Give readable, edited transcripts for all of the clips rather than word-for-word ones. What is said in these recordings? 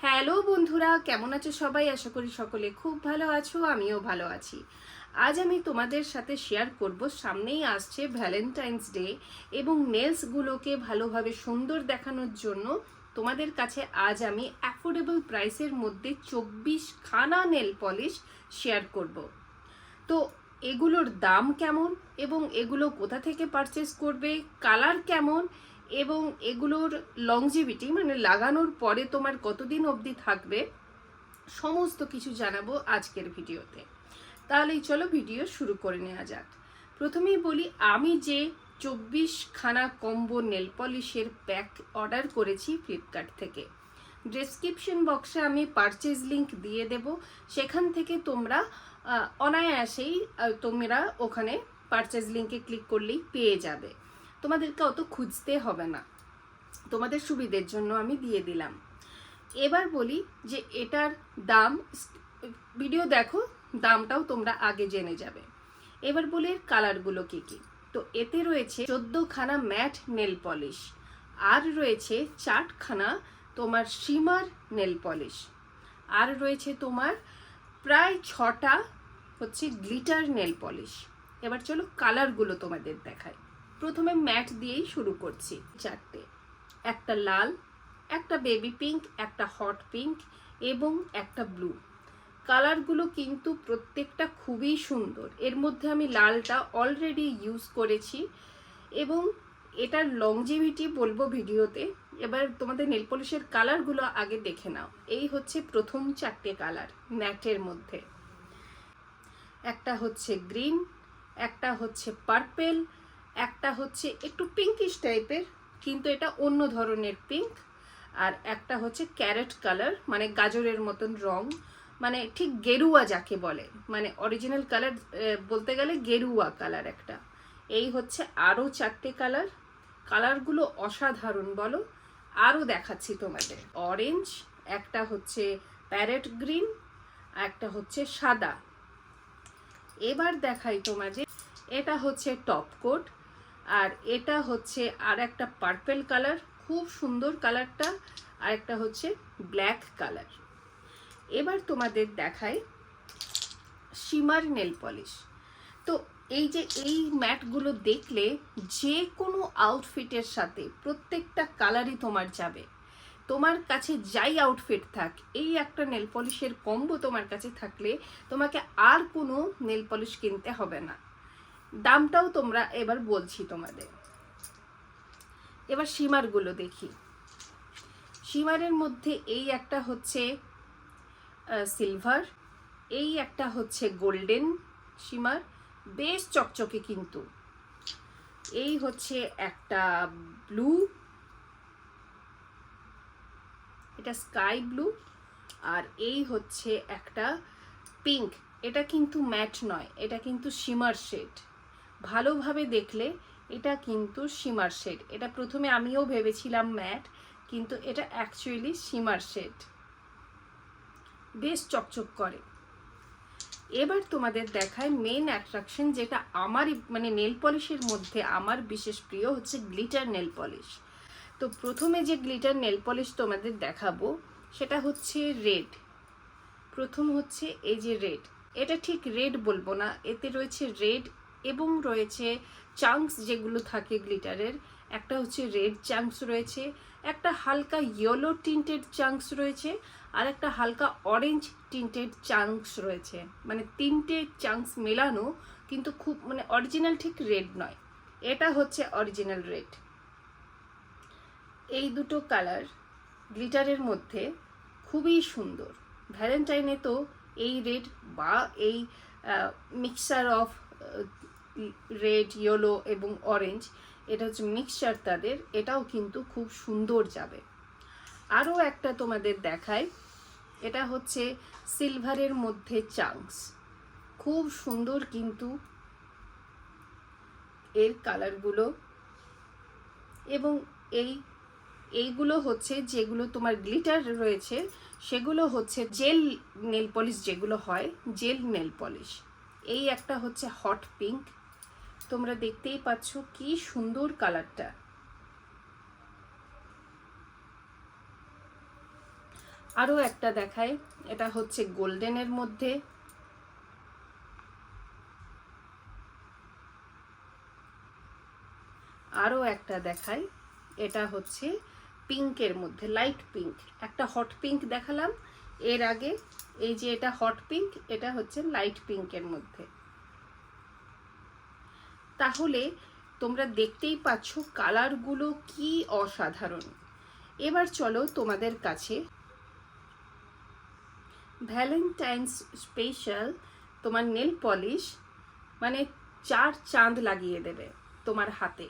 Hello বন্ধুরা, কেমন আছো সবাই? আশা করি সকলে খুব ভালো আছো, আমিও ভালো আছি। আজ আমি তোমাদের সাথে শেয়ার করব, সামনেই আসছে ভ্যালেন্টাইন্স ডে এবং নেলসগুলোকে ভালোভাবে সুন্দর দেখানোর জন্য তোমাদের কাছে আজ আমি অ্যাফোর্ডেবল প্রাইসের মধ্যে 24 খানা নেল পলিশ শেয়ার করব। তো এগুলোর দাম কেমন এবং এগুলো কোথা থেকে পারচেস করবে, কালার কেমন এবং এগুলোর লংজিভিটি মানে লাগানোর পরে তোমার কতদিন অবধি থাকবে, সমস্ত কিছু জানাবো আজকের ভিডিওতে। তাহলেই চলো ভিডিও শুরু করে নেওয়া যাক। প্রথমেই বলি, আমি যে 24 খানা কম্বো নেল পলিশের প্যাক অর্ডার করেছি ফ্লিপকার্ট থেকে, ডেসক্রিপশন বক্সে আমি পারচেজ লিংক দিয়ে দেব। সেখান থেকে তোমরা অনায়াসেই তোমরা ওখানে পারচেজ লিংকে ক্লিক করলেই পেয়ে যাবে, তোমাদেরকে অত খুঁজতে হবে না। তোমাদের সুবিধের জন্য আমি দিয়ে দিলাম। এবার বলি যে এটার দাম, ভিডিও দেখো, দামটাও তোমরা আগে জেনে যাবে। এবার বলি এর কালারগুলো কি কি। তো এতে রয়েছে 14খানা ম্যাট নেল পলিশ, আর রয়েছে 4খানা তোমার শিমার নেল পলিশ, আর রয়েছে তোমার প্রায় 6টা হচ্ছে গ্লিটার নেল পলিশ। এবার চলো কালারগুলো তোমাদের দেখাই। প্রথমে ম্যাট দিয়েই শুরু করছি। 4টে, একটা লাল, একটা বেবি পিঙ্ক, একটা হট পিঙ্ক এবং একটা ব্লু। কালারগুলো কিন্তু প্রত্যেকটা খুবই সুন্দর। এর মধ্যে আমি লালটা অলরেডি ইউজ করেছি এবং এটার লংজিভিটি বলবো ভিডিওতে। এবার তোমাদের নেল পলিশের কালারগুলো আগে দেখে নাও। এই হচ্ছে প্রথম 4টে কালার ম্যাটের মধ্যে। একটা হচ্ছে গ্রিন, একটা হচ্ছে পার্পেল, একটা হচ্ছে একটু পিঙ্কিশ টাইপের কিন্তু এটা অন্য ধরনের পিঙ্ক, আর একটা হচ্ছে ক্যারেট কালার মানে গাজরের মতন রং, মানে ঠিক গেরুয়া যাকে বলে, মানে অরিজিনাল কালার বলতে গেলে গেরুয়া কালার একটা। এই হচ্ছে আরও 4টে কালার। কালারগুলো অসাধারণ বলো। আরও দেখাচ্ছি তোমাদের। অরেঞ্জ, একটা হচ্ছে প্যারেট গ্রিন, একটা হচ্ছে সাদা। এবার দেখাই তোমাদের, এটা হচ্ছে টপ কোট, আর এটা হচ্ছে আর একটা পার্পেল কালার, খুব সুন্দর কালারটা, আর একটা হচ্ছে ব্ল্যাক কালার। এবার তোমাদের দেখাই শিমার নেল পলিশ। তো এই যে এই ম্যাটগুলো দেখলে যে কোনো আউটফিটের সাথে প্রত্যেকটা কালারই তোমার যাবে। তোমার কাছে যাই আউটফিট থাক, এই একটা নেল পলিশের কম্বো তোমার কাছে থাকলে তোমাকে আর কোনো নেল পলিশ কিনতে হবে না। দামটাও তোমরা এবার বলছি তোমাদের। এবার শিমারগুলো দেখি। শিমারের মধ্যে এই একটা হচ্ছে সিলভার, এই একটা হচ্ছে গোল্ডেন শিমার, বেশ চকচকে কিন্তু। এই হচ্ছে একটা ব্লু, এটা স্কাই ব্লু, আর এই হচ্ছে একটা পিঙ্ক। এটা কিন্তু ম্যাট নয়, এটা কিন্তু শিমার শেড। ভালোভাবে দেখলে এটা কিন্তু শিমার শেড। এটা প্রথমে আমিও ভেবেছিলাম ম্যাট, কিন্তু এটা অ্যাকচুয়ালি শিমার শেড, বেশ চকচক করে। এবার তোমাদের দেখায় মেন অ্যাট্রাকশন, যেটা আমার মানে নেল পলিশের মধ্যে আমার বিশেষ প্রিয় হচ্ছে গ্লিটার নেল পলিশ। তো প্রথমে যে গ্লিটার নেল পলিশ তোমাদের দেখাবো সেটা হচ্ছে রেড। প্রথম হচ্ছে এই যে রেড, এটা ঠিক রেড বলবো না, এতে রয়েছে রেড এবং রয়েছে চাংস যেগুলো থাকে গ্লিটারের। একটা হচ্ছে রেড চাংস রয়েছে, একটা হালকা ইয়েলো টিন্টেড চাংস রয়েছে, আর একটা হালকা অরেঞ্জ টিন্টেড চাংস রয়েছে। মানে 3টে চাংস মেলানো, কিন্তু খুব মানে অরিজিনাল ঠিক রেড নয়, এটা হচ্ছে অরিজিনাল রেড। এই দুটো কালার গ্লিটারের মধ্যে খুবই সুন্দর। ভ্যালেন্টাইনে তো এই রেড বা এই মিক্সচার অফ রেড, ইয়েলো এবং অরেঞ্জ, এটা হচ্ছে মিক্সচার তাদের, এটাও কিন্তু খুব সুন্দর যাবে। আরও একটা তোমাদের দেখায়, এটা হচ্ছে সিলভারের মধ্যে চাংস, খুব সুন্দর কিন্তু এর কালারগুলো। এবং এইগুলো হচ্ছে যেগুলো তোমার গ্লিটার রয়েছে, সেগুলো হচ্ছে জেল নেল পলিশ, যেগুলো হয় জেল নেল পলিশ। এই একটা হচ্ছে হট পিঙ্ক, তোমরা দেখতেই পাচ্ছ কি সুন্দর কালারটা। আরও একটা দেখায়, এটা হচ্ছে গোল্ডেনের মধ্যে। আরও একটা দেখায়, এটা হচ্ছে পিঙ্কের মধ্যে, লাইট পিঙ্ক। একটা হট পিঙ্ক দেখালাম এর আগে, এই যে এটা হট পিঙ্ক, এটা হচ্ছে লাইট পিঙ্কের মধ্যে। তাহলে তোমরা দেখতেই পাচ্ছ কালারগুলো কি অসাধারণ। এবার চলো তোমাদের কাছে ভ্যালেন্টাইন্স স্পেশাল তোমার নেল পলিশ, মানে 4 চাঁদ লাগিয়ে দেবে তোমার হাতে।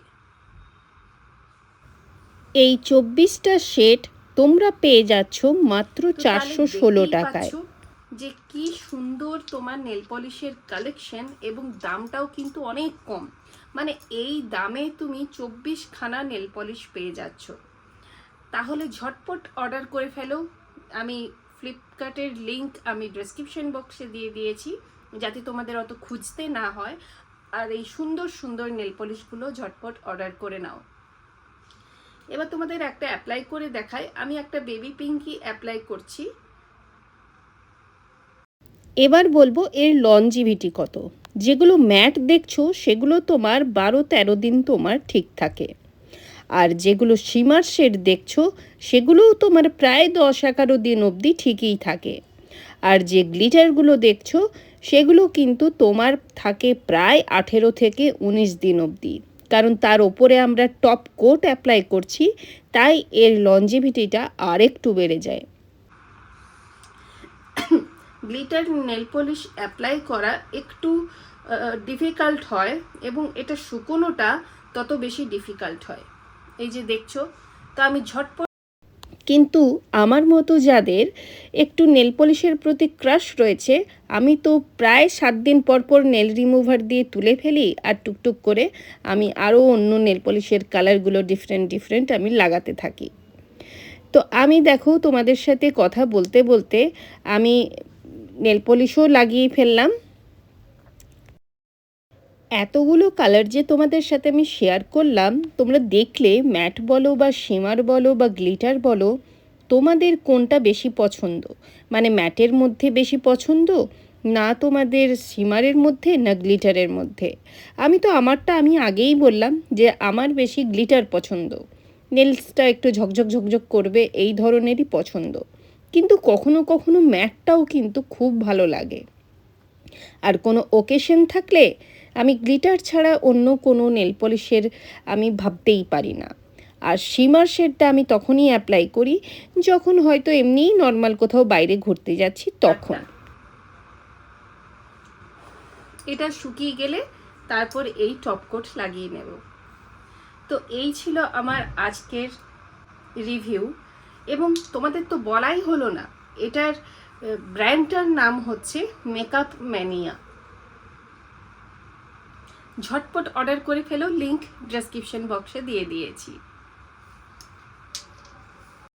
এই 24টা সেট তোমরা পেয়ে যাচ্ছ মাত্র 416 টাকায়। যে কি সুন্দর তোমার নেল পলিশের কালেকশন, এবং দামটাও কিন্তু অনেক কম। মানে এই দামে তুমি 24খানা নেল পলিশ পেয়ে যাচ্ছ। তাহলে ঝটপট অর্ডার করে ফেলো। আমি ফ্লিপকার্টের লিংক আমি ডেসক্রিপশন বক্সে দিয়ে দিয়েছি, যাতে তোমাদের অত খুঁজতে না হয়। আর এই সুন্দর সুন্দর নেল পলিশগুলো ঝটপট অর্ডার করে নাও। এবার তোমাদের একটা অ্যাপ্লাই করে দেখাই। আমি একটা বেবি পিঙ্কি অ্যাপ্লাই করছি। এবার বলবো এর লনজিভিটি কত। যেগুলো ম্যাট দেখছো সেগুলো তোমার 12-13 দিন তোমার ঠিক থাকে, আর যেগুলো শিমার শেড দেখছো সেগুলোও তোমার প্রায় 10-11 দিন অবধি ঠিকই থাকে। আর যে গ্লিটারগুলো দেখছো সেগুলো কিন্তু তোমার থাকে প্রায় 18 থেকে 19 দিন অবধি, কারণ তার ওপরে আমরা টপ কোট অ্যাপ্লাই করছি, তাই এর লনজিভিটিটা আরেকটু বেড়ে যায়। গ্লিটার নেল পলিশ অ্যাপ্লাই করা একটু ডিফিকাল্ট হয়, এবং এটা শুকোনোটা তত বেশি ডিফিকাল্ট হয়। এই যে দেখছো, তো আমি ঝটপট, কিন্তু আমার মতো যাদের একটু নেল পলিশের প্রতি ক্রাশ রয়েছে, আমি তো প্রায় 7 দিন পর পর নেল রিমুভার দিয়ে তুলে ফেলি, আর টুকটুক করে আমি আরও অন্য নেল পলিশের কালারগুলো ডিফারেন্ট আমি লাগাতে থাকি। তো আমি দেখো তোমাদের সাথে কথা বলতে বলতে আমি নেল পলিশও লাগিয়ে ফেললাম। এতগুলো কালার যে তোমাদের সাথে আমি শেয়ার করলাম, তোমরা দেখলে ম্যাট বলো বা শিমার বলো বা গ্লিটার বলো, তোমাদের কোনটা বেশি পছন্দ, মানে ম্যাটের মধ্যে বেশি পছন্দ, না তোমাদের শিমারের মধ্যে, না গ্লিটারের মধ্যে। আমি তো আমারটা আমি আগেই বললাম যে আমার বেশি গ্লিটার পছন্দ, নেলসটা একটু ঝকঝক ঝকঝক করবে এই ধরনেরই পছন্দ। কিন্তু কখনো কখনো ম্যাটটাও কিন্তু খুব ভালো লাগে। আর কোনো ওকেশন থাকলে আমি গ্লিটার ছাড়া অন্য কোনো নেল পলিশের আমি ভাবতেই পারি না। আর শিমার শেডটা আমি তখনই অ্যাপ্লাই করি যখন হয়তো এমনিই নর্মাল কোথাও বাইরে ঘুরতে যাচ্ছি তখন। এটা শুকিয়ে গেলে তারপর এই টপ কোট লাগিয়ে নেব। তো এই ছিল আমার আজকের রিভিউ, এবং তোমাদের তো বলাই হলো না, এটার ব্র্যান্ডটার নাম হচ্ছে মেকআপ ম্যানিয়া। ঝটপট অর্ডার করে ফেলো, লিংক ডেসক্রিপশন বক্সে দিয়ে দিয়েছি।